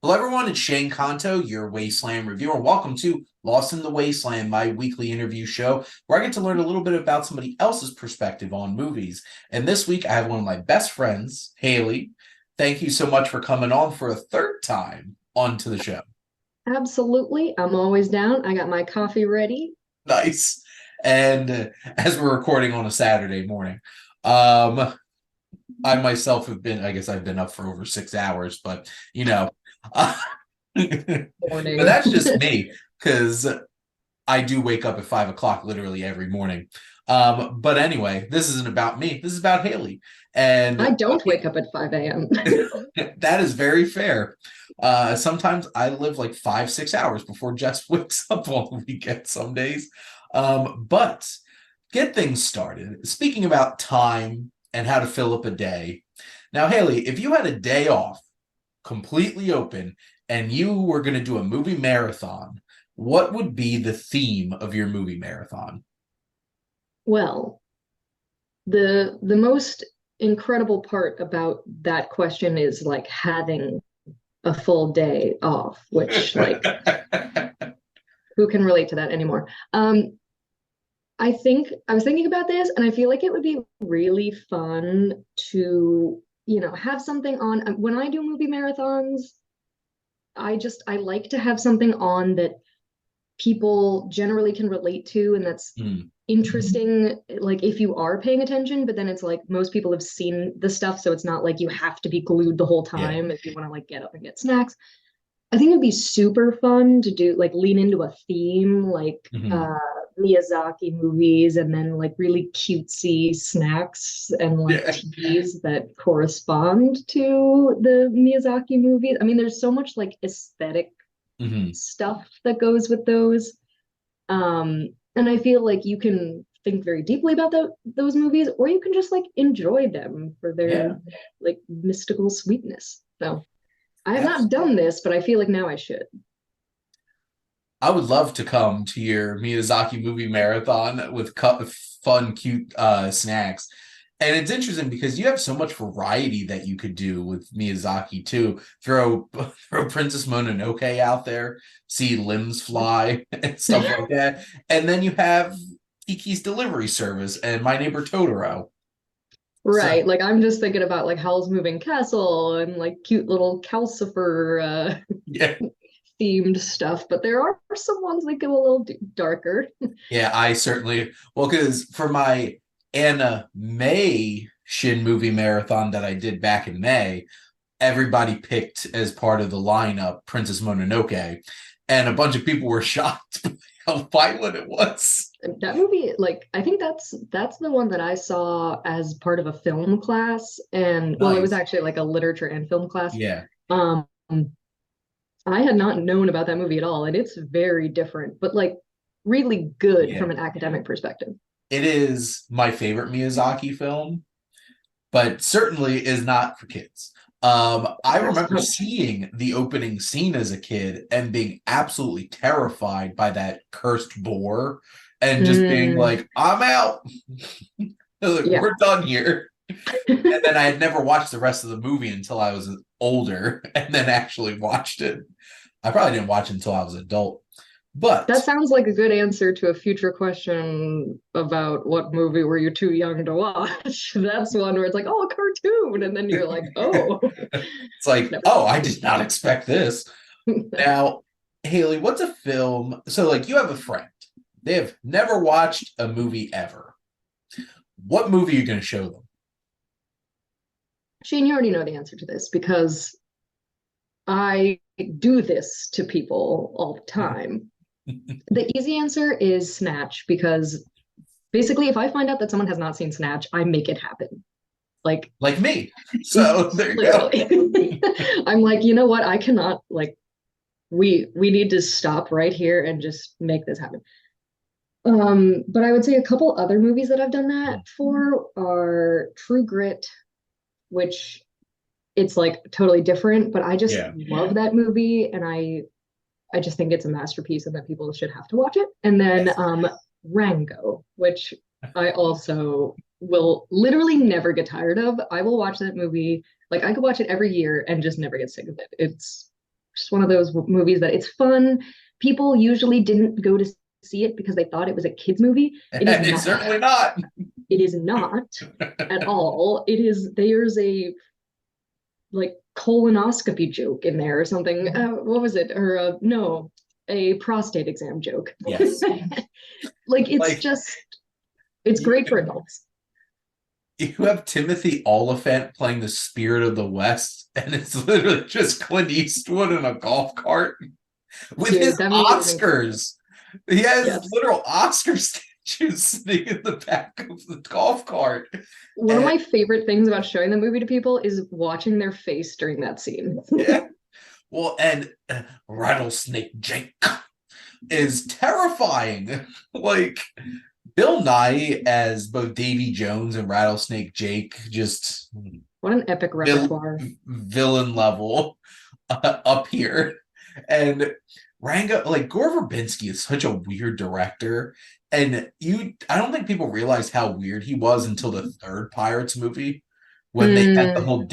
Hello, everyone. It's Shane Kanto, your Wasteland Reviewer. Welcome to Lost in the Wasteland, my weekly interview show where I get to learn a little bit about somebody else's perspective on movies. And this week, I have one of my best friends, Haley. Thank you so much for coming on for a third time onto the show. Absolutely. I'm always down. I got my coffee ready. Nice. And as we're recording on a Saturday morning, um, I myself have been, I guess I've been up for over 6 hours, but you know, uh, but Morning. that's just me because I do wake up at 5 o'clock literally every morning. But anyway, this isn't about me. This is about Haley. I And don't wake up at 5 a.m. that is very fair. Sometimes I live like 5, 6 hours before Jess wakes up on the weekend some days. But get things started. Speaking about time and how to fill up a day. Now, Haley, if you had a day off, completely open, and you were going to do a movie marathon, what would be the theme of your movie marathon? Well, the most incredible part about that question is like having a full day off, which like who can relate to that anymore? I think I was thinking about this and I feel like it would be really fun to, have something on when I do movie marathons. I like to have something on that people generally can relate to and that's Hmm. interesting, like if you are paying attention, but then it's like most people have seen the stuff, so it's not like you have to be glued the whole Yeah. time if you want to like get up and get snacks. I think it'd be super fun to do like lean into a theme like Hmm. Miyazaki movies and then like really cutesy snacks and like Yeah. teas that correspond to the Miyazaki movies. I mean, there's so much like aesthetic Hmm. stuff that goes with those. And I feel like you can think very deeply about those movies, or you can just like enjoy them for Yeah. their like mystical sweetness. So I have not Absolutely. done this, but I feel like now I should. I would love to come to your Miyazaki movie marathon with fun, cute snacks. And it's interesting because you have so much variety that you could do with Miyazaki too. Throw Princess Mononoke out there, see limbs fly and stuff like that. And then you have Kiki's Delivery Service and My Neighbor Totoro. So Right. Like I'm just thinking about like Howl's Moving Castle and like cute little Calcifer yeah. themed stuff, but there are some ones that go a little darker. Yeah, I certainly because for my Anna May Shin movie marathon that I did back in May, everybody picked as part of the lineup Princess Mononoke, and a bunch of people were shocked by how violent it was. That movie, like I think that's the one that I saw as part of a film class, and well, it was Nice. actually like a literature and film class. Yeah, Um, I had not known about that movie at all, and it's very different, but like really good yeah. from an academic perspective. It is my favorite Miyazaki film, but certainly is not for kids. I remember No. seeing the opening scene as a kid and being absolutely terrified by that cursed boar and just being Mm, like, I'm out. Like, yeah. we're done here. And then I had never watched the rest of the movie until I was older and then actually watched it. I probably didn't watch it until I was an adult. But That sounds like a good answer to a future question about what movie were you too young to watch. That's one where it's like, oh, a cartoon. And then you're like, oh, it's like, never oh, I mind. did not expect this. Now, Haley, what's a film? So, like, you have a friend. They have never watched a movie ever. What movie are you going to show them? Shane, you already know the answer to this because I do this to people all the time. The easy answer is Snatch because basically, if I find out that someone has not seen Snatch, I make it happen. Like, Like me. So, there you go. literally. I'm like, you know what? I cannot like we need to stop right here and just make this happen. But I would say a couple other movies that I've done that for are True Grit, which it's like totally different, but I just Yeah. love that movie and I just think it's a masterpiece and that people should have to watch it. And then Yes. Rango, which I also will literally never get tired of. I will watch that movie. Like I could watch it every year and just never get sick of it. just one of those movies that it's fun. People usually didn't go to see it because they thought it was a kids movie. It is And it's not. certainly not. It is not at all. It is, there's a like colonoscopy joke in there or something. What was it? Or no, a prostate exam joke. Yes. Like it's Like just, it's you, great for adults. you have Timothy Oliphant playing the Spirit of the West, and it's literally just Clint Eastwood in a golf cart with his Dude, that movie is incredible. Oscars. He has Yes. literal Oscar statues sitting in the back of the golf cart. One of And my favorite things about showing the movie to people is watching their face during that scene. yeah, well, and Rattlesnake Jake is terrifying. Like Bill Nye as both Davy Jones and Rattlesnake Jake, just What an epic repertoire. villain level up here. And Rango, like Gore Verbinski is such a weird director. And I don't think people realize how weird he was until the third Pirates movie when they had the Mm, whole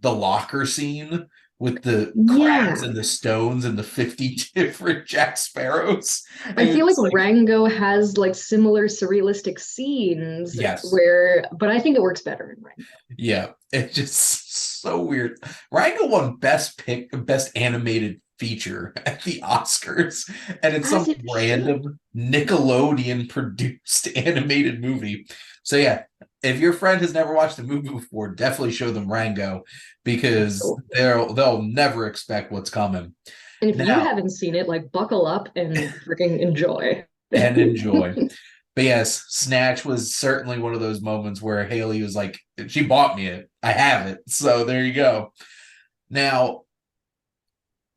the locker scene with the crabs yeah. and the stones and the 50 different Jack Sparrows. I And feel like it's like, Rango has like similar surrealistic scenes yes, where, but I think it works better in Rango. yeah, it's just so weird. Rango won best animated feature at the Oscars, and it's As some it should. random Nickelodeon produced animated movie. So yeah, if your friend has never watched the movie before, definitely show them Rango because Absolutely. they'll never expect what's coming. And if you Now, haven't seen it, like buckle up and freaking enjoy. and enjoy. But yes, Snatch was certainly one of those moments where Haley was like, she bought me it. I have it. So there you go. Now,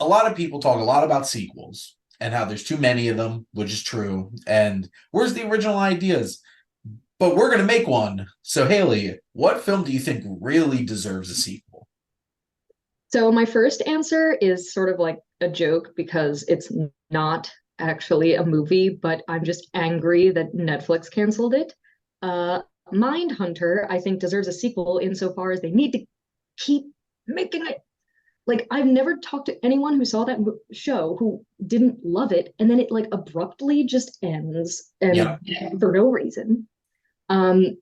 a lot of people talk a lot about sequels and how there's too many of them, which is true. And where's the original ideas? But we're going to make one. So, Haley, what film do you think really deserves a sequel? So my first answer is sort of like a joke because it's not actually a movie, but I'm just angry that Netflix canceled it. Uh, Mindhunter, I think, deserves a sequel insofar as they need to keep making it. Like I've never talked to anyone who saw that show who didn't love it, and then it like abruptly just ends and Yep. for no reason. And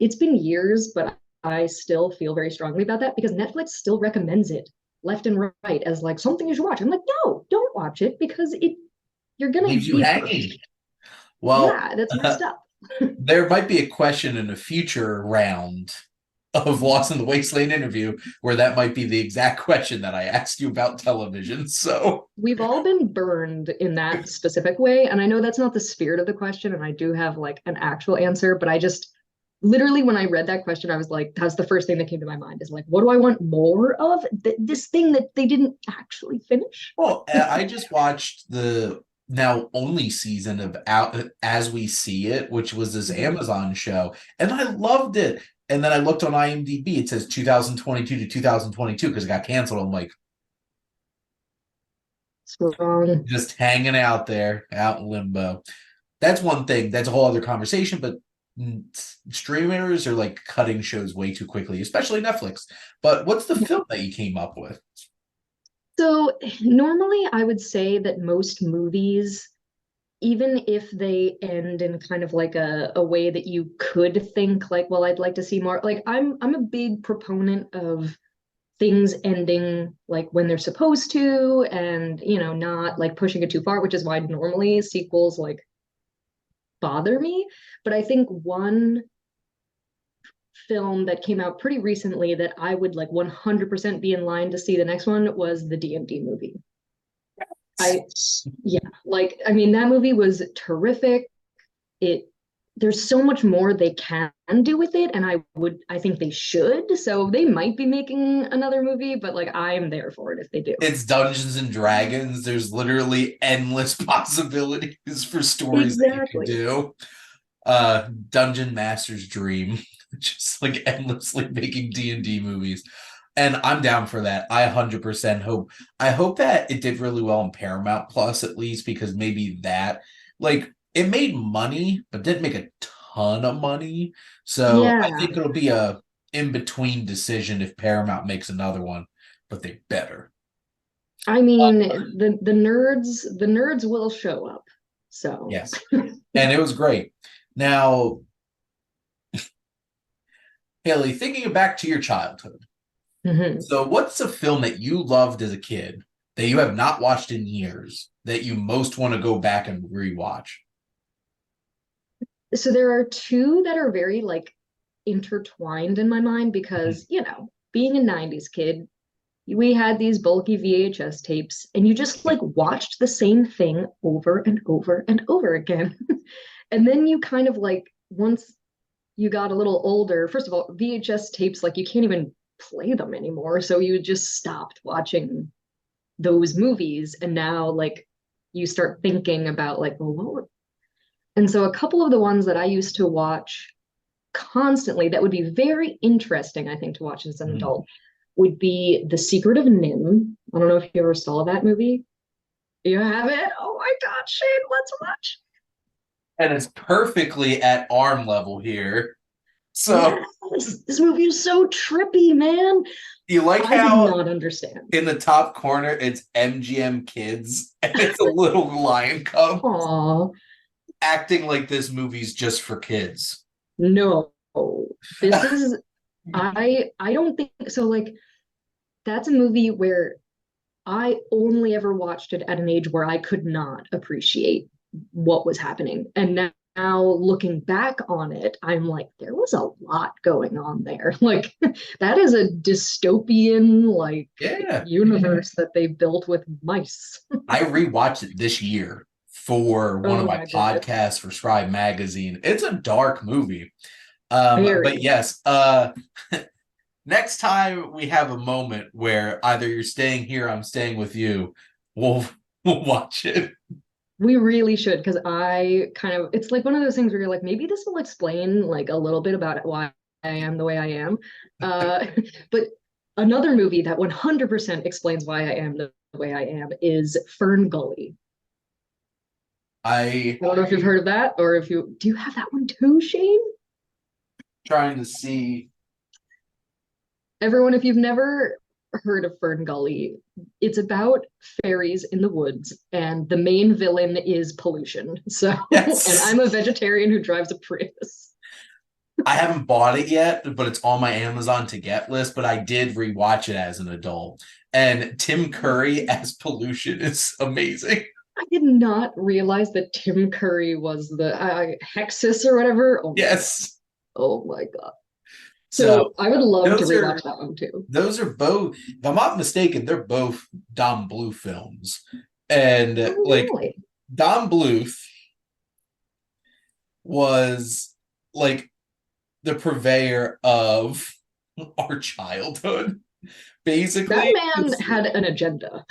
it's been years, but I still feel very strongly about that because Netflix still recommends it left and right as like something you should watch. I'm like, no, don't watch it because it you're gonna Leaves you be hanging. hurt. Well, Yeah, that's messed up. there might be a question in a future round of Lost in the Wasteland interview where that might be the exact question that I asked you about television. So, We've all been burned in that specific way. And I know that's not the spirit of the question, and I do have like an actual answer, but I just literally when I read that question, I was like, that's the first thing that came to my mind is like, what do I want more of? This thing that they didn't actually finish. well, I just watched the now only season of Out As We See It, which was this Mhm. Amazon show, and I loved it. And then I looked on IMDb, it says 2022 to 2022 because it got canceled. I'm like, It's wrong. just hanging out there, out in limbo. That's one thing. That's a whole other conversation, but streamers are like cutting shows way too quickly, especially Netflix. But what's the film that you came up with? So normally I would say that most movies, even if they end in kind of like a way that you could think like, well, I'd like to see more, like I'm a big proponent of things ending like when they're supposed to and not like pushing it too far, which is why normally sequels like bother me. But I think one film that came out pretty recently that I would like 100% be in line to see the next one was the D&D movie. I Yeah, like I mean that movie was terrific. It There's so much more they can do with it, and I think they should. So they might be making another movie, but like I'm there for it if they do. It's Dungeons and Dragons. There's literally endless possibilities for stories that you can Exactly. do. Dungeon Master's dream, just like endlessly making D&D movies. And I'm down for that. I 100% hope. I hope that it did really well on Paramount Plus at least because maybe that like it made money but didn't make a ton of money. So I Yeah. think it'll be a in between decision if Paramount makes another one, but they better. I mean, the nerds will show up. So Yes. And it was great. Now, Haley, thinking back to your childhood, mhm. so what's a film that you loved as a kid that you have not watched in years that you most want to go back and rewatch? So there are two that are very like intertwined in my mind Mhm. because, being a 90s kid, we had these bulky VHS tapes and you just like watched the same thing over and over and over again. And then you kind of like once you got a little older, first of all, VHS tapes, like you can't even play them anymore. So you just stopped watching those movies. And now like you start thinking about like, well, and so a couple of the ones that I used to watch constantly that would be very interesting, I think, to watch as an Mhm. adult would be The Secret of Nim. I don't know if you ever saw that movie. You have it? Oh my God, Shane, let's watch. And it's perfectly at arm level here. So Yes, this movie is so trippy, man. you like I did how not understand. in the top corner it's MGM Kids and it's a little lion cub Aw, acting like this movie's just for kids. no. This is I don't think so. Like, that's a movie where I only ever watched it at an age where I could not appreciate what was happening. And now looking back on it, I'm like, there was a lot going on there. Like, that is a dystopian, like, Yeah. universe that they built with mice. I rewatched it this year for one of Oh my my goodness. podcasts for Scribe Magazine. It's a dark movie. But Very. yes, next time we have a moment where either you're staying here, I'm staying with you, we'll we'll watch it. We really should, because I kind of, it's like one of those things where you're like, maybe this will explain like a little bit about why I am the way I am. Uh, but another movie that 100% explains why I am the way I am is Fern Gully. I I don't know if you've heard of that, or if you do you have that one too, Shane? trying to see. Everyone, if you've never heard of Fern Gully, it's about fairies in the woods, and the main villain is pollution. So, and Yes. I'm a vegetarian who drives a Prius. I haven't bought it yet, but it's on my Amazon to get list. But I did rewatch it as an adult. And Tim Curry as pollution is amazing. I did not realize that Tim Curry was the Hexus or whatever. Oh my God. Yes. Oh my God. So So I would love to those rewatch are that one too. those are both, if I'm not mistaken, they're both Don Bluth films. And Oh, like really? Don Bluth was like the purveyor of our childhood, That basically. man had an agenda.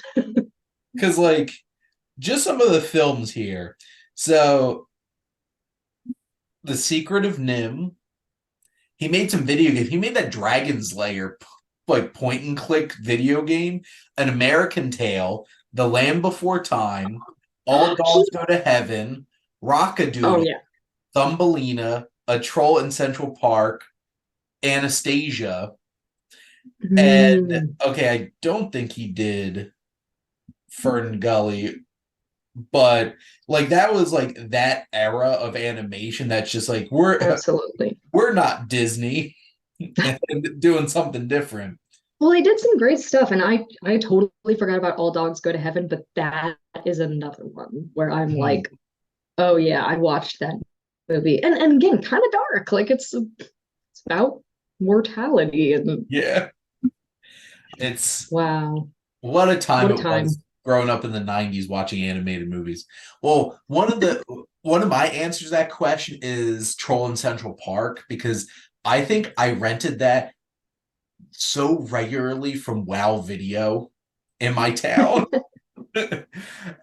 Because like just some of the films here. So The Secret of Nim, he made some video games. He made that Dragon's Lair like point and click video game, An American Tale, The Land Before Time, All He, Dogs Go to Heaven, oh Rockadoodle, yeah. Thumbelina, A Troll in Central Park, Anastasia, and Hmm, okay, I don't think he did Fern Gully, but like that was like that era of animation that's just like absolutely. we're not Disney and doing something different. Well, they did some great stuff, and I totally forgot about All Dogs Go to Heaven, but that is another one where I'm Mhm. like, oh yeah, I watched that movie, and again, kind of dark. Like it's about mortality and Yeah, it's wow, what a time what a it was time. growing up in the 90s watching animated movies. Well, one of my answers to that question is Troll in Central Park because I think I rented that so regularly from Wow Video in my town.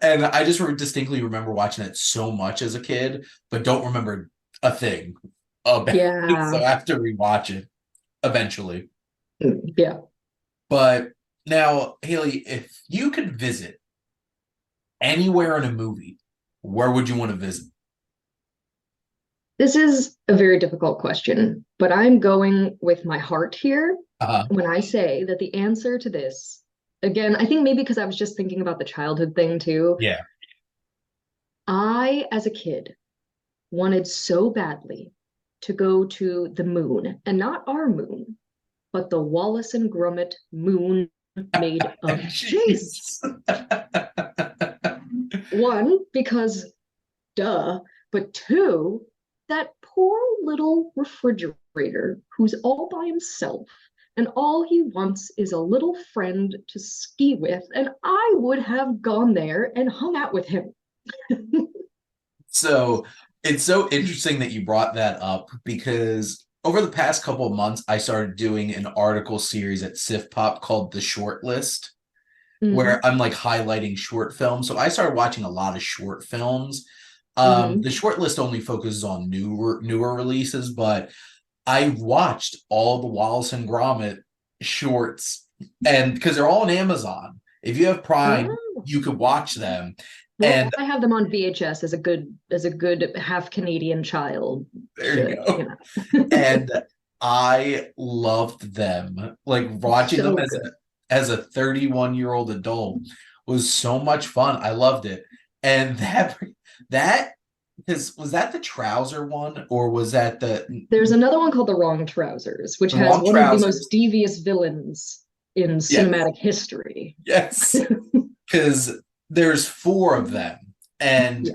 And I just distinctly remember watching it so much as a kid, but don't remember a thing about it. So Yeah, I have to rewatch it eventually. yeah. But now, Haley, if you could visit anywhere in a movie, where would you want to visit? This is a very difficult question, but I'm going with my heart here Uh, when I say that the answer to this again, I think maybe because I was just thinking about the childhood thing too. Yeah. I, as a kid, wanted so badly to go to the moon, and not our moon, but the Wallace and Gromit moon made of cheese. Jeez. One, because duh, but two, that poor little refrigerator who's all by himself and all he wants is a little friend to ski with, and I would have gone there and hung out with him. So it's so interesting that you brought that up because over the past couple of months, I started doing an article series at Sif Pop called The Short List, Mm-hmm. where I'm like highlighting short films. So I started watching a lot of short films. Mm-hmm. The short list only focuses on newer releases, but I watched all the Wallace and Gromit shorts, and because they're all on Amazon. If you have Prime, Oh. you could watch them. Well, And I have them on VHS as a good half Canadian child there you should, go. And I loved them. Like watching them So good. as a 31-year-old adult was so much fun. I loved it. And that because was that the trouser one or was that There's another one called The Wrong Trousers, which the has wrong one of the most trousers? devious villains in Yes. cinematic history. Yes. Because there's four of them. And Yeah.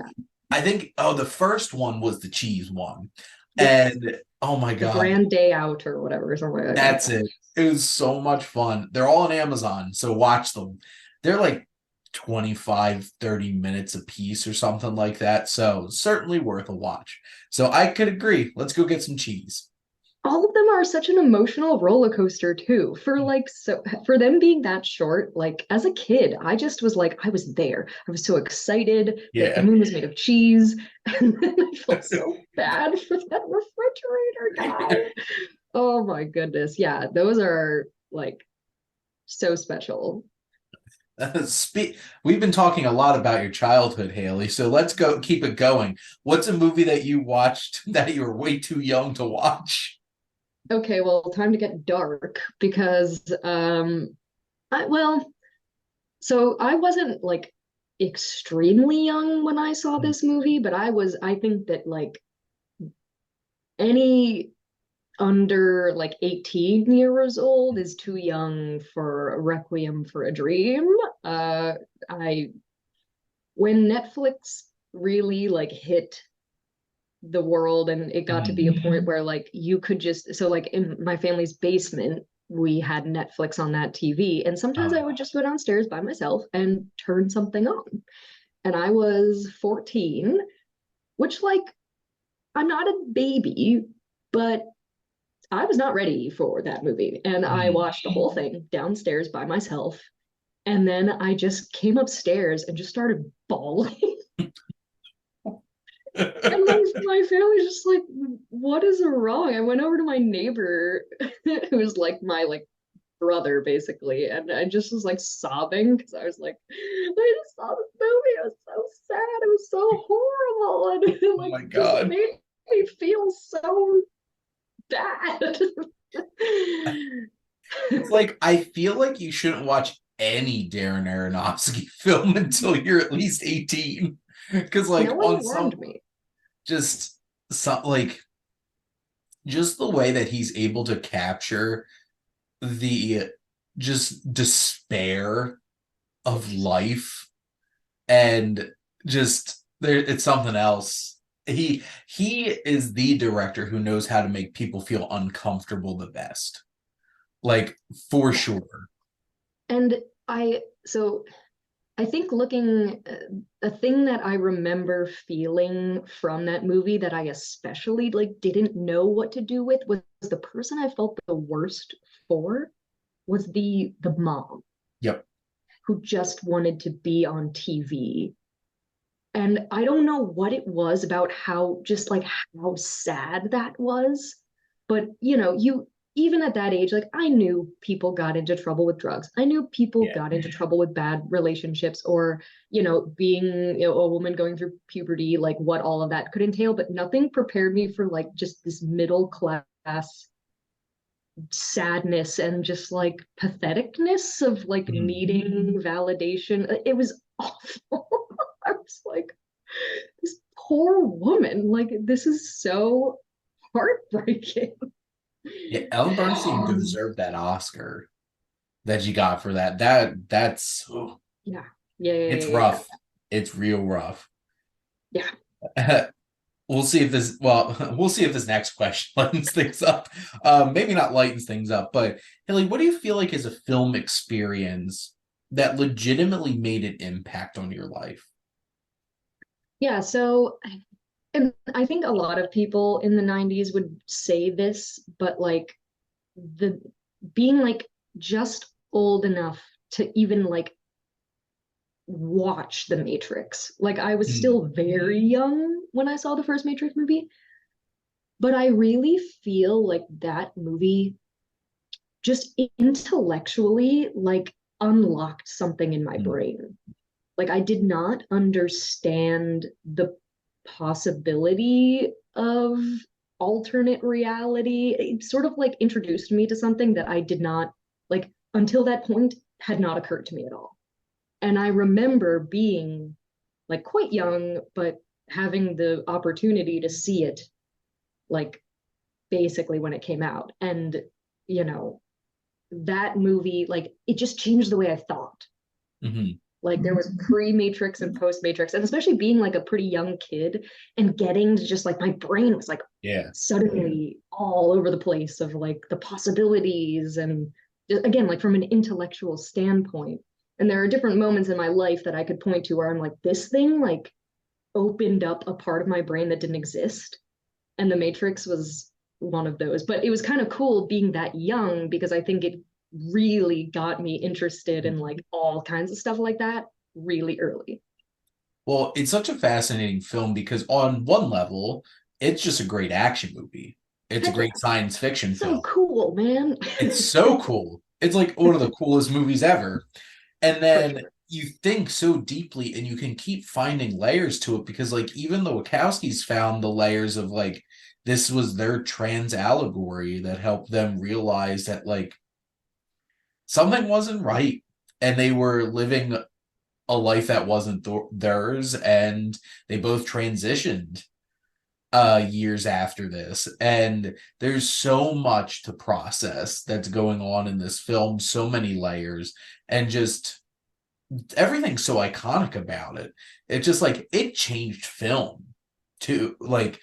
I think the first one was the cheese one. Yes. And oh my The God, Grand Day Out or whatever, something like that's that. it. It was so much fun. They're all on Amazon, so watch them. They're like 25, 30 minutes a piece or something like that. So certainly worth a watch. So I could agree. Let's go get some cheese. All of them are such an emotional roller coaster too. For them being that short, like as a kid, I just was like, I was there. I was so excited that the Yeah. moon was made of cheese. And then I felt so bad for that refrigerator guy. Oh my goodness. Yeah, those are like so special. We've been talking a lot about your childhood, Haley. So let's go keep it going. What's a movie that you watched that you were way too young to watch? Okay, well, time to get dark because I well, so I wasn't like extremely young when I saw this movie, but I think that like any under like 18 years old is too young for Requiem for a Dream. Uh I when Netflix really like hit the world and it got to be a point where like you could just so like in my family's basement we had Netflix on that TV, and sometimes I would just go downstairs by myself and turn something on, and I was 14, which like I'm not a baby, but I was not ready for that movie, and I watched the whole thing downstairs by myself, and then I just came upstairs and just started bawling. And my family's just like, what is wrong? I went over to my neighbor, who's like my like brother basically, and I just was like sobbing because I was like, I just saw this movie. It was so sad. It was so horrible, and it, Oh like my just God. made me feel so bad. It's like I feel like you shouldn't watch any Darren Aronofsky film until you're at least 18. Because No like one on warned some me. just some like just the way that he's able to capture the just despair of life and just there it's something else. He is the director who knows how to make people feel uncomfortable the best. Like for sure. And so I think a thing that I remember feeling from that movie that I especially like didn't know what to do with was the person I felt the worst for was the mom Yep. who just wanted to be on TV. And I don't know what it was about how just like how sad that was, but you even at that age, like I knew people got into trouble with drugs. I knew people Yeah. got into trouble with bad relationships or, being, a woman going through puberty, like what all of that could entail, but nothing prepared me for like just this middle class sadness and just like patheticness of like Mhm. needing validation. It was awful. I was like, this poor woman, like this is so heartbreaking. Yeah, Ellen Bernstein deserved that Oscar that she got for that. That's Yeah. Yeah, yeah, it's yeah, yeah. rough. It's real rough. Yeah. We'll see if this we'll see if this next question lightens things up. Maybe not lightens things up, but Haley, what do you feel like is a film experience that legitimately made an impact on your life? Yeah, so and I think a lot of people in the 90s would say this, but like the being like just old enough to even like watch The Matrix. Like I was Mm, still very young when I saw the first Matrix movie, but I really feel like that movie just intellectually like unlocked something in my mm, brain. Like I did not understand the possibility of alternate reality. It sort of like introduced me to something that I did not like until that point had not occurred to me at all. And I remember being like quite young, but having the opportunity to see it like basically when it came out. And, you know, that movie, like it just changed the way I thought. mhm. Like there was pre-Matrix and post-Matrix, and especially being like a pretty young kid and getting to just like my brain was like Yeah. suddenly all over the place of like the possibilities and again, like from an intellectual standpoint. And there are different moments in my life that I could point to where I'm like, this thing like opened up a part of my brain that didn't exist. And the Matrix was one of those. But it was kind of cool being that young because I think it really got me interested in like all kinds of stuff like that really early. Well, it's such a fascinating film because on one level, it's just a great action movie. It's a Heck great yeah, science fiction so film. cool, man. It's so cool. It's like one of the coolest movies ever. And For then sure. you think so deeply and you can keep finding layers to it because like even the Wachowskis found the layers of like this was their trans allegory that helped them realize that like something wasn't right and they were living a life that wasn't theirs and they both transitioned years after this, and there's so much to process that's going on in this film, so many layers, and just everything's so iconic about it. It just like it changed film too. Like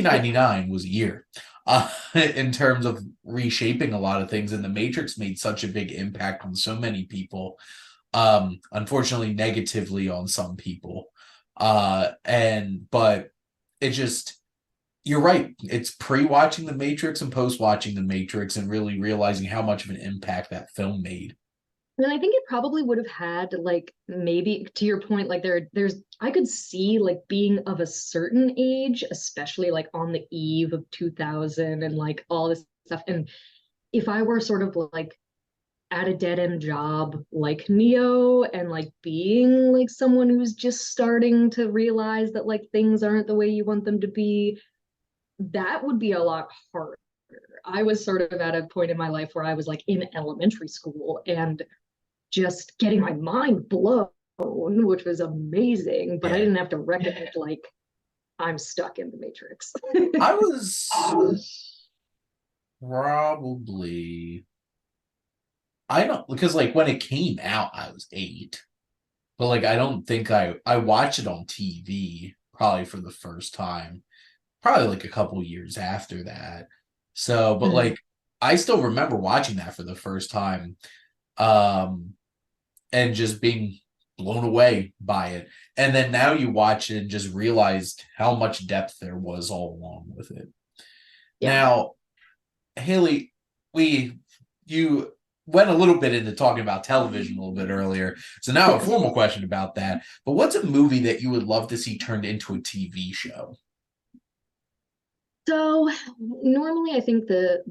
Yeah. 1999 was a year in terms of reshaping a lot of things, and The Matrix made such a big impact on so many people. Unfortunately, negatively on some people. And but it just you're right. It's pre-watching The Matrix and post-watching The Matrix and really realizing how much of an impact that film made. And I think it probably would have had like maybe to your point, like there's I could see like being of a certain age, especially like on the eve of 2000 and like all this stuff. And if I were sort of like at a dead end job like Neo and like being like someone who's just starting to realize that like things aren't the way you want them to be, that would be a lot harder. I was sort of at a point in my life where I was like in elementary school and just getting my mind blown, which was amazing, but I Yeah. didn't have to reckon it like I'm stuck in the Matrix. I was probably I don't because like when it came out, I was 8. But like I don't think I watched it on TV probably for the first time, probably like a couple years after that. So, but Mm. like I still remember watching that for the first time. Um and just being blown away by it. And then now you watch it and just realized how much depth there was all along with it. Yeah. Now, Haley, we you went a little bit into talking about television a little bit earlier. So now a Yes. formal question about that. But what's a movie that you would love to see turned into a TV show? So normally I think the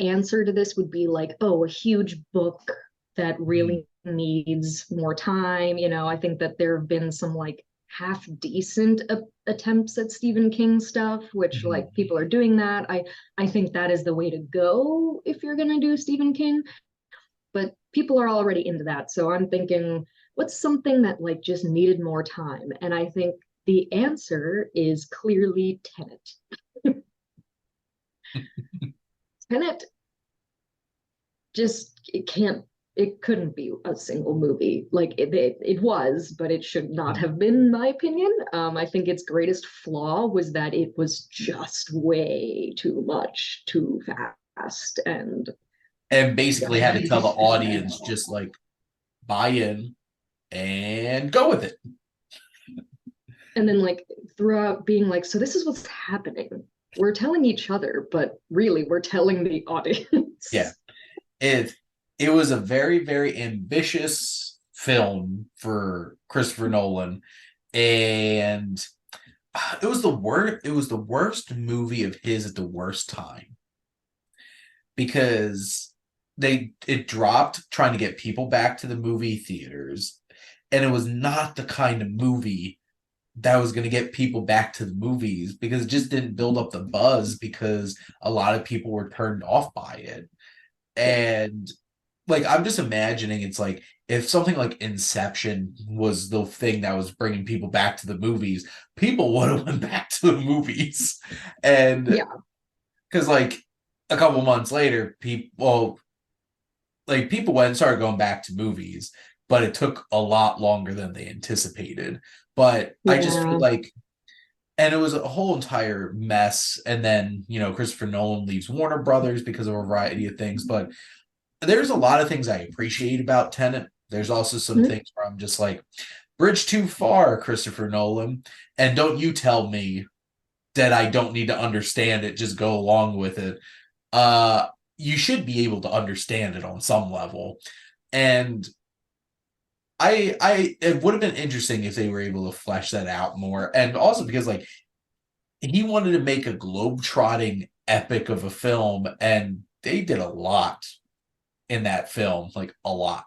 answer to this would be like, oh, a huge book that Mhm. really needs more time. You know, I think that there have been some like half decent attempts at Stephen King stuff, which Mhm. like people are doing that. I think that is the way to go if you're gonna do Stephen King, but people are already into that. So I'm thinking, what's something that like just needed more time? And I think the answer is clearly Tenet. Tenet just it couldn't be a single movie. Like it was, but it should not have been, in my opinion. I think its greatest flaw was that it was just way too much, too fast, and And yeah. basically had to tell the audience just like buy in and go with it. And then like throughout being like, so this is what's happening. We're telling each other, but really we're telling the Yeah. audience. It it was a very, very ambitious film for Christopher Nolan. And it was the worst movie of his at the worst time because it dropped trying to get people back to the movie theaters, and it was not the kind of movie that was going to get people back to the movies because it just didn't build up the buzz because a lot of people were turned off by it. Yeah. And like I'm just imagining it's like if something like Inception was the thing that was bringing people back to the movies, people would have went back to the movies. And Yeah. because like a couple months later, people went and started going back to movies, but it took a lot longer than they anticipated. But I just feel Yeah. like, and it was a whole entire mess. And then, Christopher Nolan leaves Warner Brothers because of a variety of things. But there's a lot of things I appreciate about Tenet. There's also some Mhm. things where I'm just like, bridge too far, Christopher Nolan. And don't you tell me that I don't need to understand it, just go along with it. Uh, you should be able to understand it on some level. And it would have been interesting if they were able to flesh that out more. And also because like he wanted to make a globe-trotting epic of a film, and they did a lot in that film, like a lot.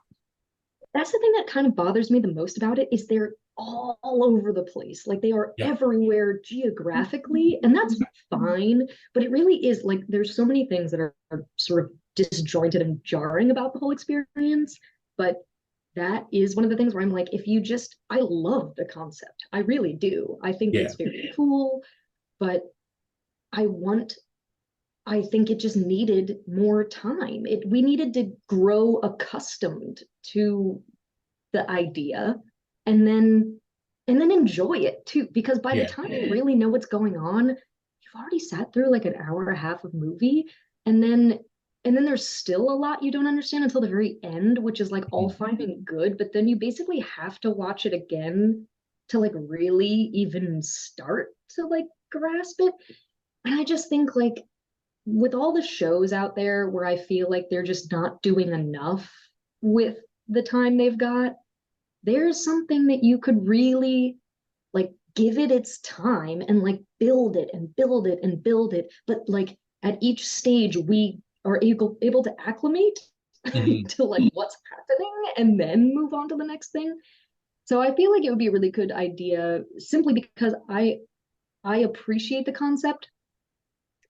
That's the thing that kind of bothers me the most about it is they're all over the place. Like they are Yep. everywhere geographically, and that's fine. But it really is like there's so many things that are sort of disjointed and jarring about the whole experience. But that is one of the things where I'm like, if you just, I love the concept. I really do. I think Yeah. it's very cool, but I want I think it just needed more time. We needed to grow accustomed to the idea and then enjoy it too. Because by the Yeah. time you really know what's going on, you've already sat through like an hour and a half of movie, and then there's still a lot you don't understand until the very end, which is like all fine and good. But then you basically have to watch it again to like really even start to like grasp it. And I just think like with all the shows out there where I feel like they're just not doing enough with the time they've got, there's something that you could really like give it its time and like build it and build it and build it. But like at each stage, we are able to acclimate Mhm. to like what's happening and then move on to the next thing. So I feel like it would be a really good idea simply because I appreciate the concept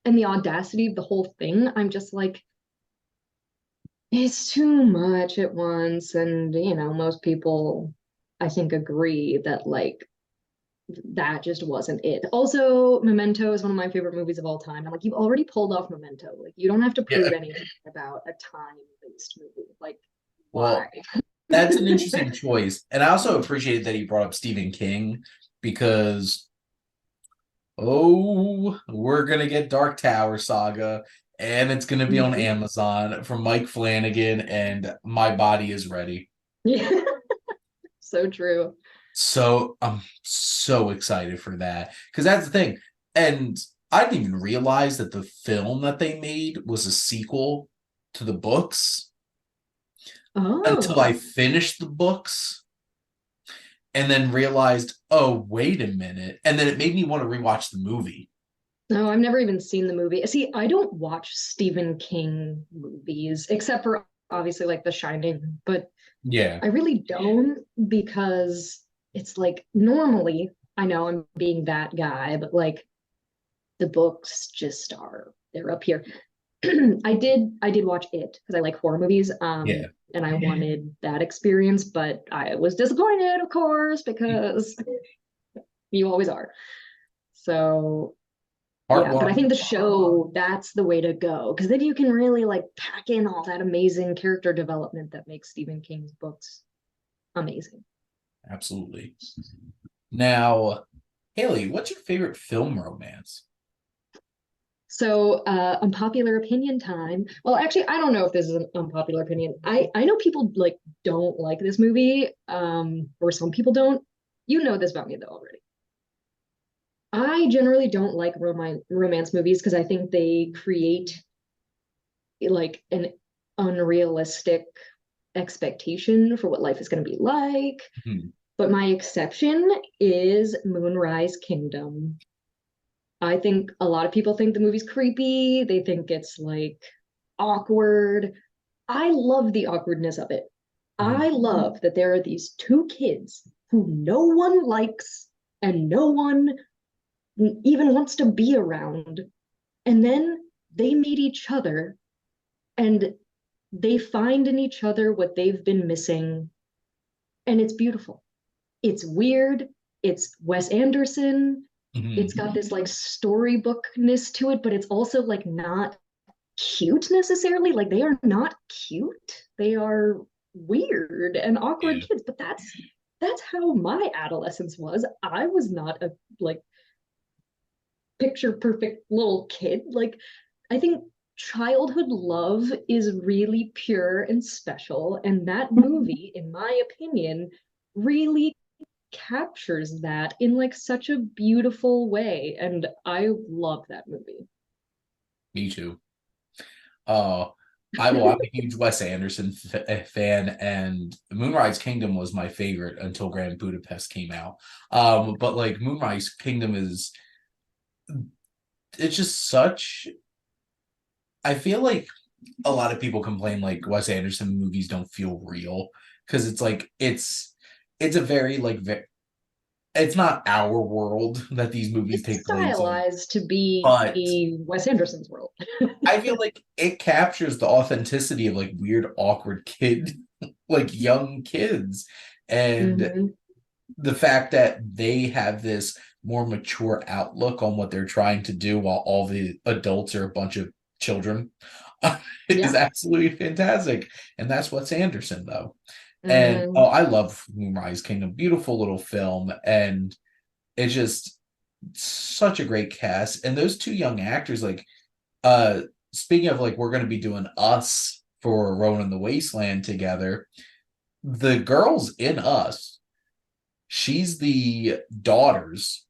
and the audacity of the whole thing. I'm just like, it's too much at once. And, most people, I think, agree that, like, that just wasn't it. Also, Memento is one of my favorite movies of all time. And, like, you've already pulled off Memento. Like, you don't have to prove Yeah. anything about a time-based movie. Like, why? Well, that's an interesting choice. And I also appreciated that he brought up Stephen King because, we're going to get Dark Tower Saga, and it's going to be on Amazon from Mike Flanagan, and my body is ready. Yeah, so true. So I'm so excited for that because that's the thing. And I didn't even realize that the film that they made was a sequel to the books until I Oh, finished the books and then realized, oh, wait a minute. And then it made me want to rewatch the movie. no, I've never even seen the movie. See, I don't watch Stephen King movies except for obviously like The Shining, but Yeah. I really don't because it's like normally, I know I'm being that guy, but like the books just are, they're up here. I did watch it because I like horror movies. Yeah. And I wanted that experience, but I was disappointed, of course, because you always are. So Part yeah, but I one. think the show, that's the way to go. Because then you can really like pack in all that amazing character development that makes Stephen King's books amazing. Absolutely. Now, Haley, what's your favorite film romance? So, unpopular opinion time. Well, actually, I don't know if this is an unpopular opinion. I know people like don't like this movie, or some people don't. You know this about me though already. I generally don't like romance movies because I think they create like an unrealistic expectation for what life is going to be like. Hmm. But my exception is Moonrise Kingdom. I think a lot of people think the movie's creepy. They think it's like awkward. I love the awkwardness of it. Hmm. I love that there are these two kids who no one likes and no one even wants to be around. And then they meet each other and they find in each other what they've been missing. And it's beautiful. It's weird. It's Wes Anderson. It's Hmm. got this like storybookness to it, but it's also like not cute necessarily. Like they are not cute. They are weird and awkward Yeah. kids, but that's how my adolescence was. I was not a like picture perfect little kid. Like I think childhood love is really pure and special, and that movie, in my opinion, really captures that in like such a beautiful way, and I love that movie. Me too. Uh, I'm a huge Wes Anderson fan, and Moonrise Kingdom was my favorite until Grand Budapest came out. But like Moonrise Kingdom is, it's just such. I feel like a lot of people complain like Wes Anderson movies don't feel real because it's like it's a very like it's not our world that these movies It's take place in, stylized to be but Wes Anderson's world. I feel like it captures the authenticity of like weird, awkward kid, like young kids. And Mhm. the fact that they have this more mature outlook on what they're trying to do while all the adults are a bunch of children is Yeah. absolutely fantastic. And that's what's Anderson, though. And oh, Mhm. I love Moonrise Kingdom. Beautiful little film. And it's just such a great cast. And those two young actors, like, uh, speaking of like, we're going to be doing Us for Ronan the Wasteland together. The girls in Us, she's the daughters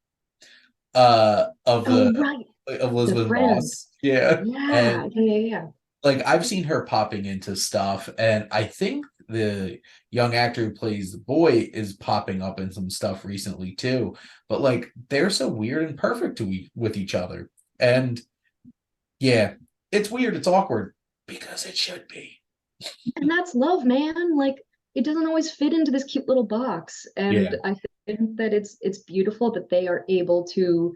of Oh, the right. of The Elizabeth friend. Moss. Yeah. Yeah. And Yeah. Yeah. Yeah. like I've seen her popping into stuff, and I think the young actor who plays the boy is popping up in some stuff recently too. But like they're so weird and perfect with each other. And yeah, it's weird, it's awkward because it should be. And that's love, man. Like it doesn't always fit into this cute little box. Yeah. And I think that it's beautiful that they are able to,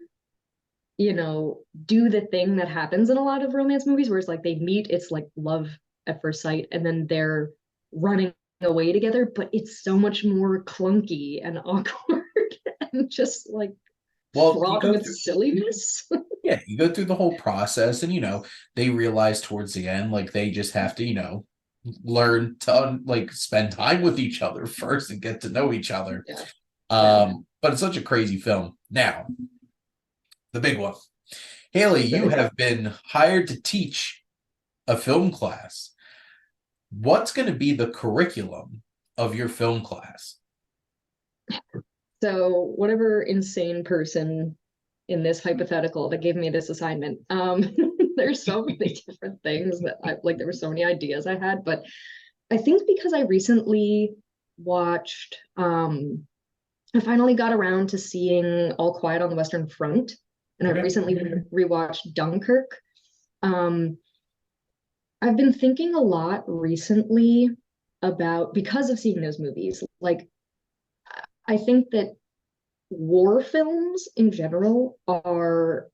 do the thing that happens in a lot of romance movies where it's like they meet, it's like love at first sight, and then they're running away together, but it's so much more clunky and awkward and just like Well, you fraught go with through silliness. yeah, you go through the whole process and they realize towards the end like they just have to, learn to like spend time with each other first and get to know each other. Yeah. Yeah. But it's such a crazy film. Now, the big one. Haley, The you big one. have been hired to teach a film class. What's going to be the curriculum of your film class? So whatever insane person in this hypothetical that gave me this assignment, there's so many different things that I like. There were so many ideas I had, but I think because I recently watched, I finally got around to seeing All Quiet on the Western Front, and I Okay. recently rewatched Dunkirk. Um, I've been thinking a lot recently about, because of seeing those movies, like I think that war films in general are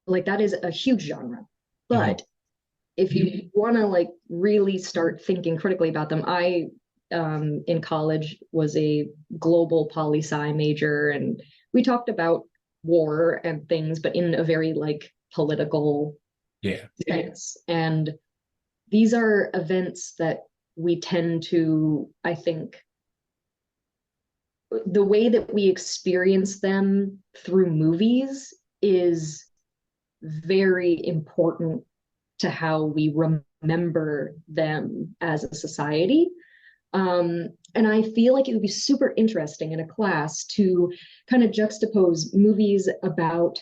like that is a huge genre. Mhm. But if you want to like really start thinking critically about them, I in college was a global poli sci major, and we talked about war and things, but in a very like political Yeah. sense. And these are events that we tend to, I think, the way that we experience them through movies is very important to how we remember them as a society. And I feel like it would be super interesting in a class to kind of juxtapose movies about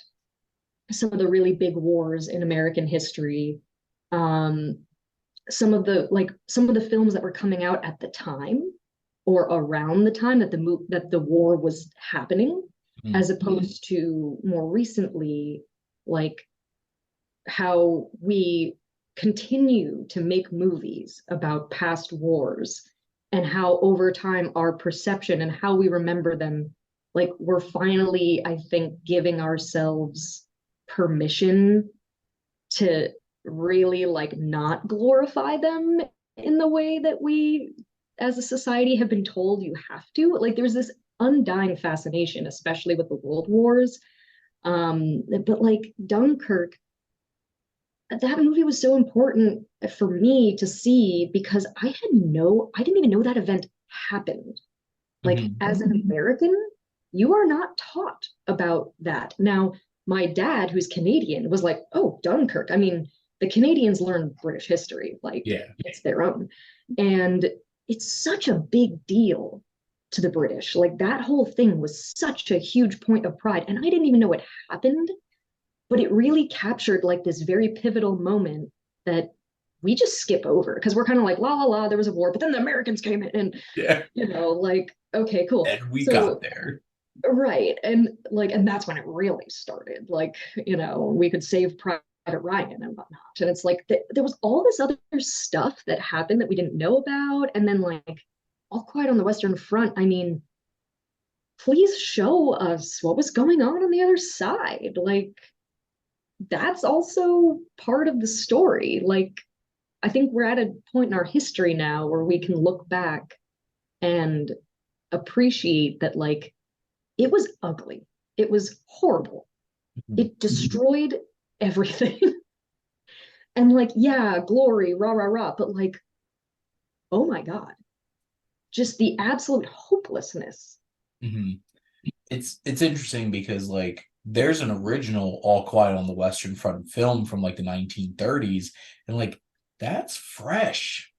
some of the really big wars in American history, um, some of the films that were coming out at the time or around the time that the war was happening, Mhm. as opposed to more recently, like how we continue to make movies about past wars and how over time our perception and how we remember them, like we're finally, I think, giving ourselves permission to really like not glorify them in the way that we as a society have been told you have to. Like there's this undying fascination, especially with the world wars. But like Dunkirk, that movie was so important for me to see because I didn't even know that event happened. Like Mhm. as an American, you are not taught about that. Now, my dad, who's Canadian, was like, oh, Dunkirk. I mean, the Canadians learn British history, like Yeah. it's their own. And it's such a big deal to the British. Like that whole thing was such a huge point of pride. And I didn't even know it happened, but it really captured like this very pivotal moment that we just skip over because we're kind of like, la la la, there was a war, but then the Americans came in and, Yeah. like, okay, cool. And we got So there. right. And like, and that's when it really started. Like, we could save Private Ryan and whatnot. And it's like there was all this other stuff that happened that we didn't know about. And then like All Quiet on the Western Front, I mean, please show us what was going on the other side. Like that's also part of the story. Like I think we're at a point in our history now where we can look back and appreciate that like it was ugly. It was horrible. Mhm. It destroyed everything. And like, yeah, glory, rah, rah, rah. But like, oh my God, just the absolute hopelessness. Mhm. It's interesting because like there's an original All Quiet on the Western Front film from like the 1930s, and like that's fresh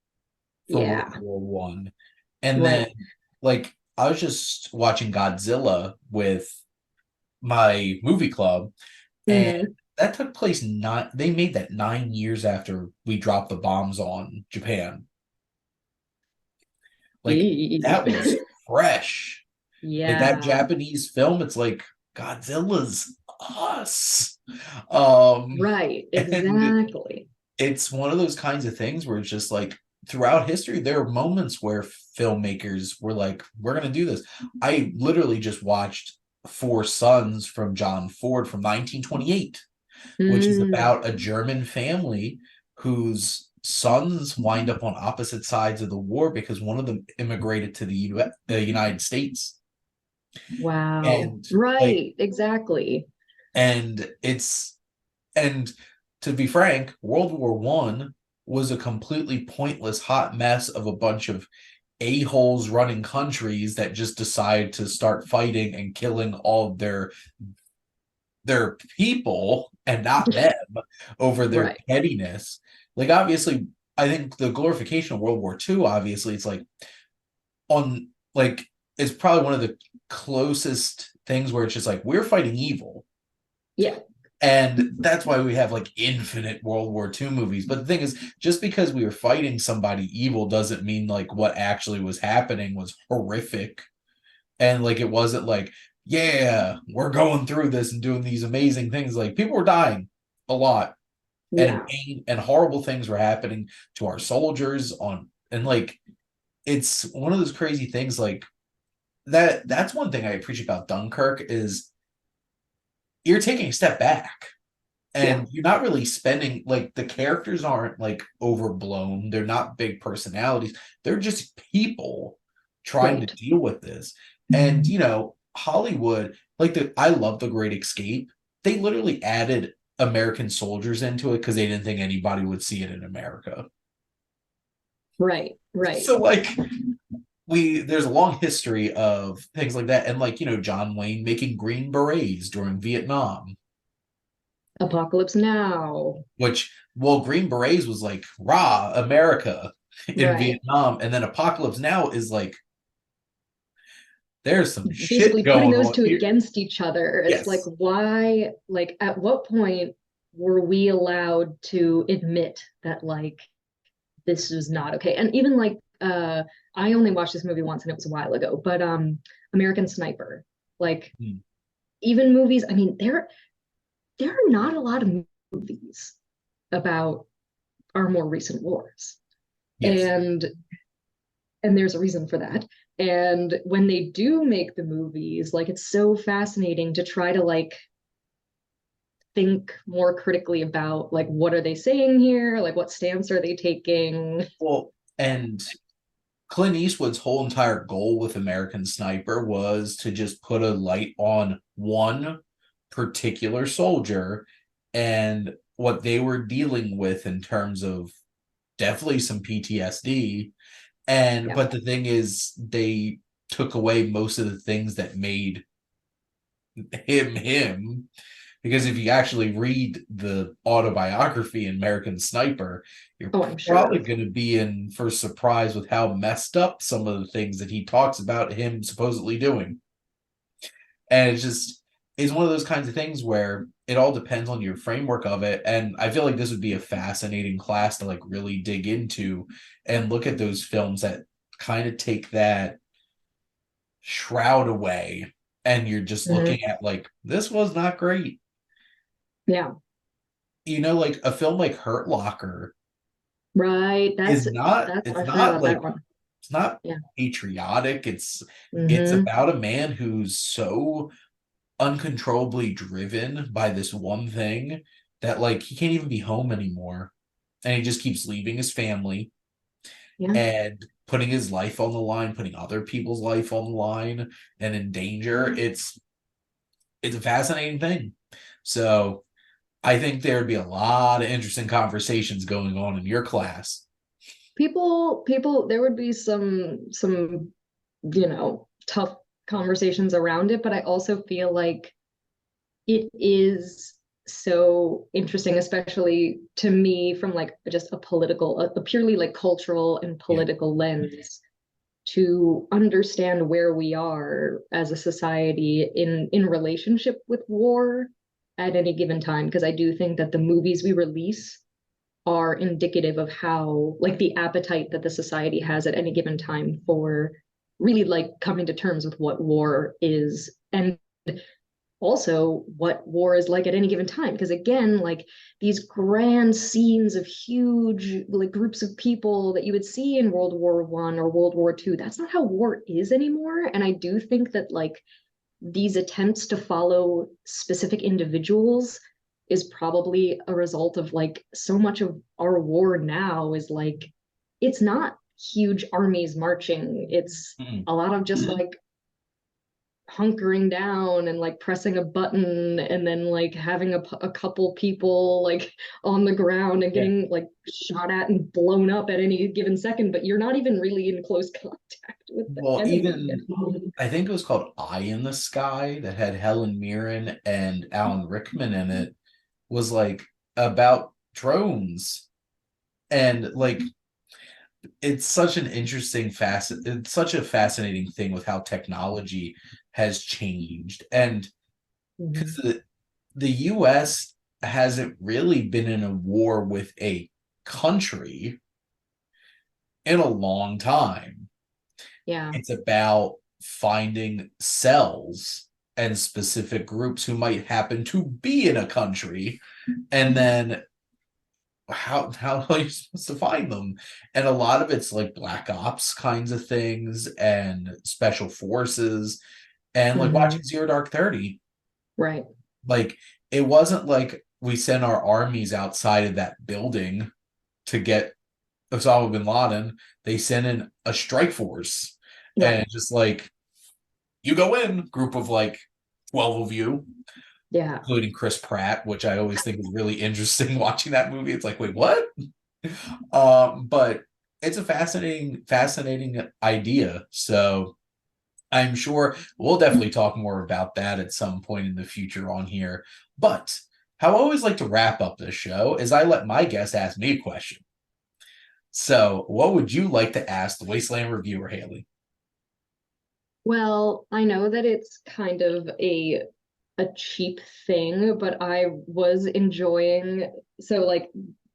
for World Yeah, War One. And then right. like I was just watching Godzilla with my movie club, and Mm-hmm. that took place not they made that 9 years after we dropped the bombs on Japan. Like that was fresh. Like that Yeah, Japanese film, it's like Godzilla's us. Um, right. and Exactly. it's one of those kinds of things where it's just like throughout history, there are moments where filmmakers were like, we're gonna do this. I literally just watched Four Sons from John Ford from 1928, which is Mm, about a German family whose sons wind up on opposite sides of the war because one of them immigrated to the United States. wow. And like Right. Exactly. and it's and to be frank, World War One was a completely pointless hot mess of a bunch of a-holes running countries that just decided to start fighting and killing all of their people and not them over their Right. pettiness. Like obviously, I think the glorification of World War II, obviously, it's like on like it's probably one of the closest things where it's just like we're fighting evil. Yeah. And that's why we have like infinite World War II movies. But the thing is, just because we were fighting somebody evil doesn't mean like what actually was happening was horrific. And like it wasn't like, yeah, we're going through this and doing these amazing things. Like people were dying a lot, and Yeah. pain and horrible things were happening to our soldiers on and like it's one of those crazy things like that's one thing I appreciate about Dunkirk is you're taking a step back Yeah, and you're not really spending like the characters aren't like overblown. They're not big personalities. They're just people trying to right. deal with this. And Hollywood, like I love The Great Escape. They literally added American soldiers into it because they didn't think anybody would see it in America. Right, right. So like there's a long history of things like that. And like, John Wayne making green berets during Vietnam, Apocalypse Now. which, well, Green Berets was like rah America in Right. Vietnam, and then Apocalypse Now is like there's some shit Basically putting going those on two here. against each other. It's like, Yes. why, like, at what point were we allowed to admit that, like, this is not okay? And even like, I only watched this movie once and it was a while ago, but American Sniper, like, Hmm. even movies, I mean, there are not a lot of movies about our more recent wars. Yes. And there's a reason for that. And when they do make the movies, like it's so fascinating to try to like think more critically about like what are they saying here? Like what stance are they taking? Well, and Clint Eastwood's whole entire goal with American Sniper was to just put a light on one particular soldier and what they were dealing with in terms of definitely some PTSD. And Yeah. but the thing is, they took away most of the things that made him him. Because if you actually read the autobiography American Sniper, you're Oh, I'm probably sure. going to be in for surprise with how messed up some of the things that he talks about him supposedly doing. And it's one of those kinds of things where it all depends on your framework of it. And I feel like this would be a fascinating class to like really dig into and look at those films that kind of take that shroud away. And you're just Mhm. looking at like, this was not great. Yeah. Like a film like Hurt Locker Right. is not, That's it's I forgot not about that like, one. it's not Yeah. patriotic. It's Hmm. about a man who's so uncontrollably driven by this one thing that like he can't even be home anymore. And he just keeps leaving his family Yeah. and putting his life on the line, putting other people's life on the line and in danger. It's a fascinating thing. So I think there'd be a lot of interesting conversations going on in your class. People, there would be some, tough conversations around it, but I also feel like it is so interesting, especially to me from like just a purely like cultural and Yeah. political lens, to understand where we are as a society in relationship with war at any given time. Because I do think that the movies we release are indicative of how like the appetite that the society has at any given time for really like coming to terms with what war is, and also what war is like at any given time. Because again, like these grand scenes of huge like groups of people that you would see in World War I or World War II, that's not how war is anymore. And I do think that like these attempts to follow specific individuals is probably a result of like so much of our war now is like it's not huge armies marching, it's Mm-mm. a lot of just like hunkering down and like pressing a button and then like having a couple people like on the ground and Yeah. getting like shot at and blown up at any given second, but you're not even really in close contact with the Well, enemy. even I think it was called Eye in the Sky that had Helen Mirren and Alan Rickman in it was like about drones and like it's such an interesting facet. It's such a fascinating thing with how technology has changed. And because Mhm. the US hasn't really been in a war with a country in a long time. Yeah. It's about finding cells and specific groups who might happen to be in a country and then how are you supposed to find them? And a lot of it's like black ops kinds of things and special forces and like watching Hmm. Zero Dark 30. Right. Like it wasn't like we sent our armies outside of that building to get Osama bin Laden. They sent in a strike force Right. and just like you go in, group of like 12 of you, Yeah. including Chris Pratt, which I always think is really interesting watching that movie. It's like, wait, what? But it's a fascinating idea. So I'm sure we'll definitely talk more about that at some point in the future on here. But how I always like to wrap up this show is I let my guest ask me a question. So, what would you like to ask the Wasteland Reviewer, Haley? Well, I know that it's kind of a cheap thing, but I was enjoying, so like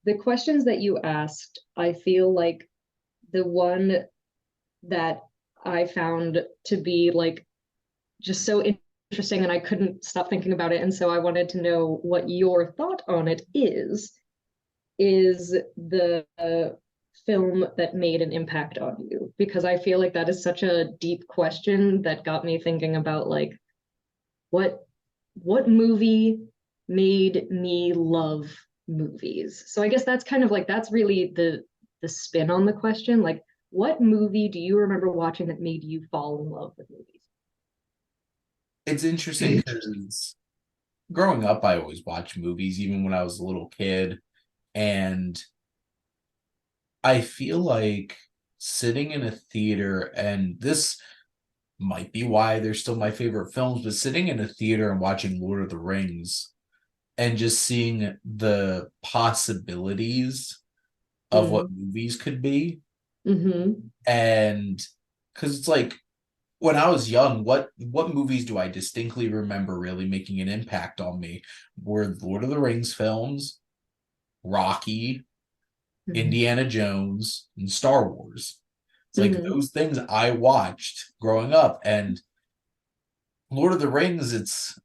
the questions that you asked, I feel like the one that I found to be like just so interesting and I couldn't stop thinking about it. And so I wanted to know what your thought on it is the film that made an impact on you? Because I feel like that is such a deep question that got me thinking about like what what movie made me love movies. So I guess that's kind of like that's really the spin on the question. Like, what movie do you remember watching that made you fall in love with movies? It's interesting because growing up, I always watched movies, even when I was a little kid. And I feel like sitting in a theater, and this might be why they're still my favorite films, but sitting in a theater and watching Lord of the Rings and just seeing the possibilities of what Mm. movies could be. Mm-hmm. And because it's like when I was young, what movies do I distinctly remember really making an impact on me? Were Lord of the Rings films, Rocky, Mm-hmm. Indiana Jones, and Star Wars. It's like Mm-hmm. those things I watched growing up. And Lord of the Rings,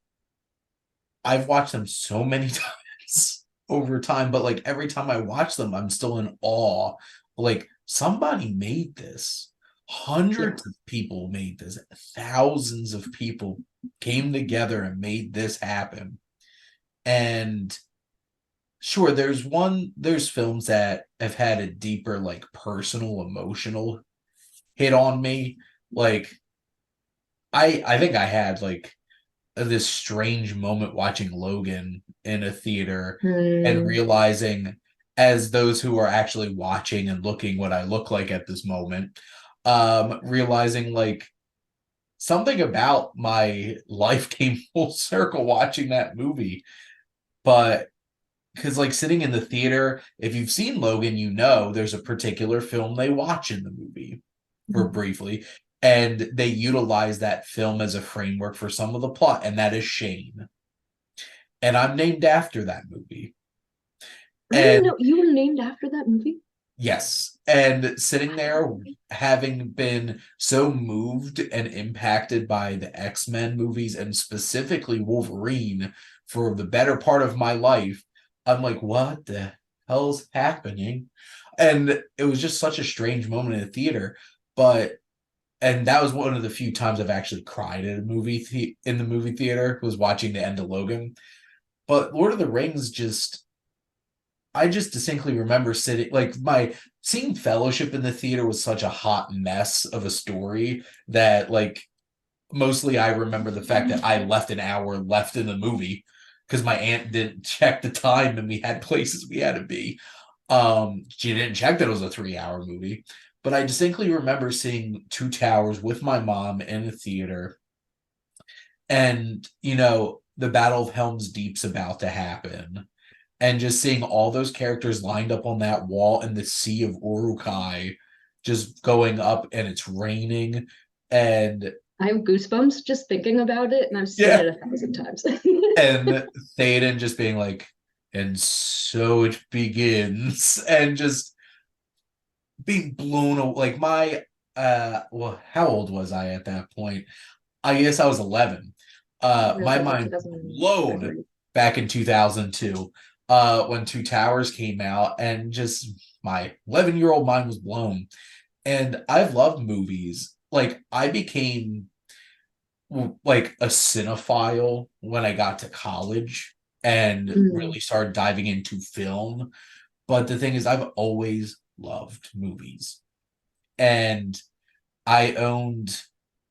I've watched them so many times over time, but like every time I watch them, I'm still in awe. Like somebody made this. Yeah. Hundreds of people made this. Thousands of people came together and made this happen. And sure, there's films that have had a deeper, like personal, emotional hit on me. Like I think I had like this strange moment watching Logan in a theater and Mm. realizing, as those who are actually watching and looking what I look like at this moment, realizing like something about my life came full circle watching that movie. But because like sitting in the theater, if you've seen Logan, you know there's a particular film they watch in the movie for briefly, and they utilize that film as a framework for some of the plot, and that is Shane. And I'm named after that movie. I didn't And know you were named after that movie. yes, and sitting I didn't there know. having been so moved and impacted by the X-Men movies and specifically Wolverine for the better part of my life, I'm like, what the hell's happening? And it was just such a strange moment in the theater. But and that was one of the few times I've actually cried at a in the movie theater was watching the end of Logan. But Lord of the Rings just I just distinctly remember sitting like my seeing Fellowship in the theater was such a hot mess of a story that like mostly I remember the fact that I left an hour left in the movie because my aunt didn't check the time and we had places we had to be. She didn't check that it was a 3 hour movie. But I distinctly remember seeing Two Towers with my mom in the theater. And, the Battle of Helm's Deep's about to happen and just seeing all those characters lined up on that wall and the sea of Urukai just going up and it's raining and I have goosebumps just thinking about it, and I've seen yeah it 1,000 times. and Théoden just being like and so it begins and just being blown away like my well how old was I at that point? I guess I was 11. It was My like mind 2000, blown whatever. back in 2002. when Two Towers came out, and just my 11-year-old mind was blown. And I've loved movies. Like, I became like a cinephile when I got to college and Mm, really started diving into film. But the thing is, I've always loved movies. And I owned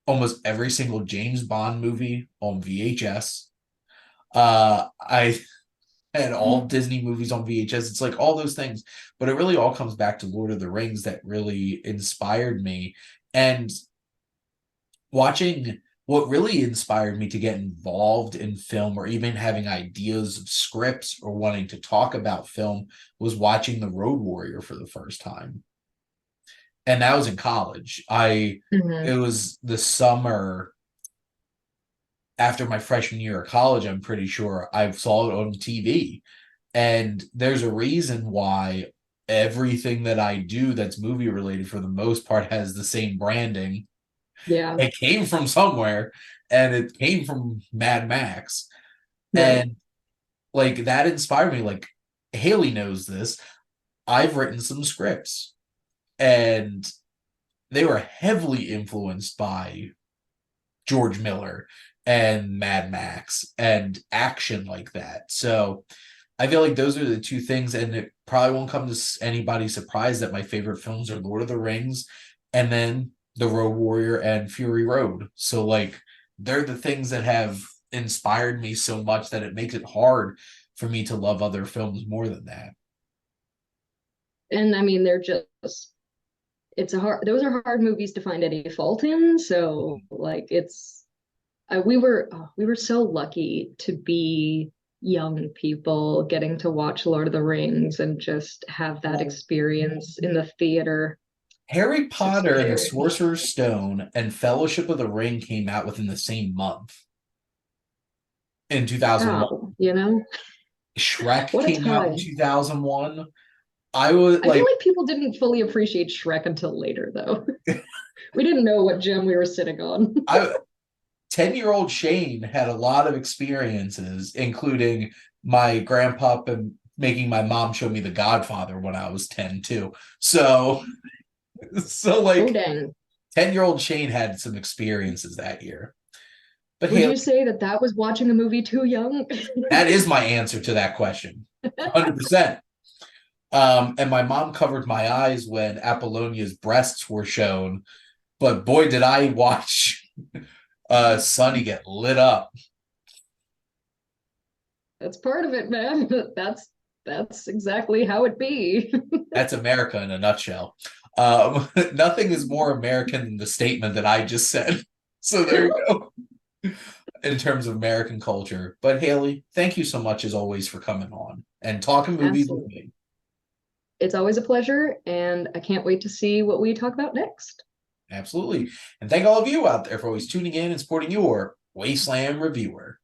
almost every single James Bond movie on VHS. I had all Disney movies on VHS. It's like all those things. But it really all comes back to Lord of the Rings that really inspired me. And watching what really inspired me to get involved in film or even having ideas of scripts or wanting to talk about film was watching The Road Warrior for the first time. And that was in college. It mhm. was the summer after my freshman year of college, I'm pretty sure I saw it on TV. And there's a reason why everything that I do that's movie related for the most part has the same branding. Yeah, It came from somewhere, and it came from Mad Max. right. And like that inspired me. Like, Haley knows this. I've written some scripts, and they were heavily influenced by George Miller and Mad Max and action like that. So I feel like those are the two things, and it probably won't come to anybody surprised that my favorite films are Lord of the Rings and then The Road Warrior and Fury Road. So like they're the things that have inspired me so much that it makes it hard for me to love other films more than that. And I mean, they're just, it's a hard, those are hard movies to find any fault in. So like it's, we were so lucky to be young people getting to watch Lord of the Rings and just have that experience in the theater. Harry It's just Potter and the very, Sorcerer's Stone and Fellowship of the Ring came out within the same month in 2001. wow, you know, Shrek what a came out in time. 2001. I was I feel like, like people didn't fully appreciate Shrek until later, though. We didn't know what gem we were sitting on. I 10-year-old Shane had a lot of experiences, including my grandpa and making my mom show me The Godfather when I was 10 too. So Oh, like dang. 10-year-old Shane had some experiences that year. But Would hey, you say that that was watching a movie too young? that is my answer to that question. 100%. And my mom covered my eyes when Apollonia's breasts were shown, but boy did I watch Sonny get lit up. That's part of it, man. That's exactly how it be. That's America in a nutshell. Nothing is more American than the statement that I just said. So there you go in terms of American culture. But Haley, thank you so much as always for coming on and talking movies with Absolutely. me. It's always a pleasure, and I can't wait to see what we talk about next. Absolutely. And thank all of you out there for always tuning in and supporting your Wasteland Reviewer.